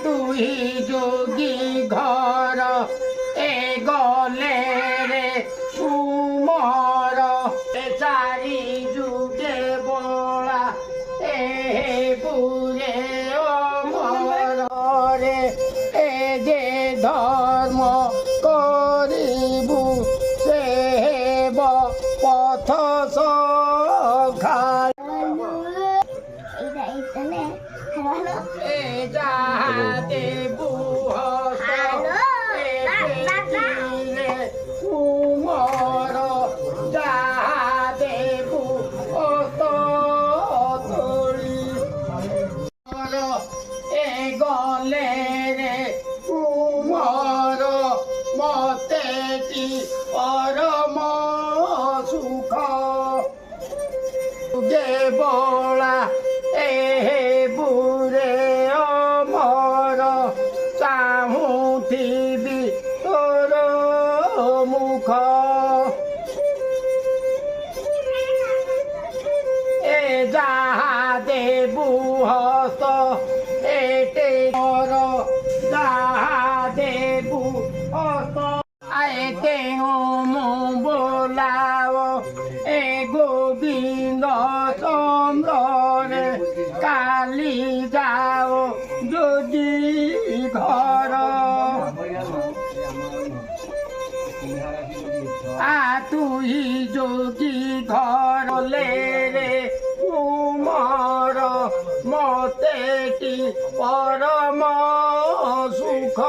তুই যোগী ঘর এ গলে রে সুমর চারি যুগে বলা এ পুরে অমর রে এ যে ধর্ম করিবু সে পথ সখায় এ যাহাতে কুমর যাহাতে এ গলে রে কুমর মতে পরম সুখ গে বলা এ বুরে অমর চাহুথিবি তোর মুখ এ যাহা দেবু হস্ত এটে কর যাহা দেবু হস্ত আয়ে কেউ বোলাও এ গোবিন্দ চন্দ্রে কালি যাও যদি ঘর তুই যোগী ঘর রে কুমর মতে পরম সুখ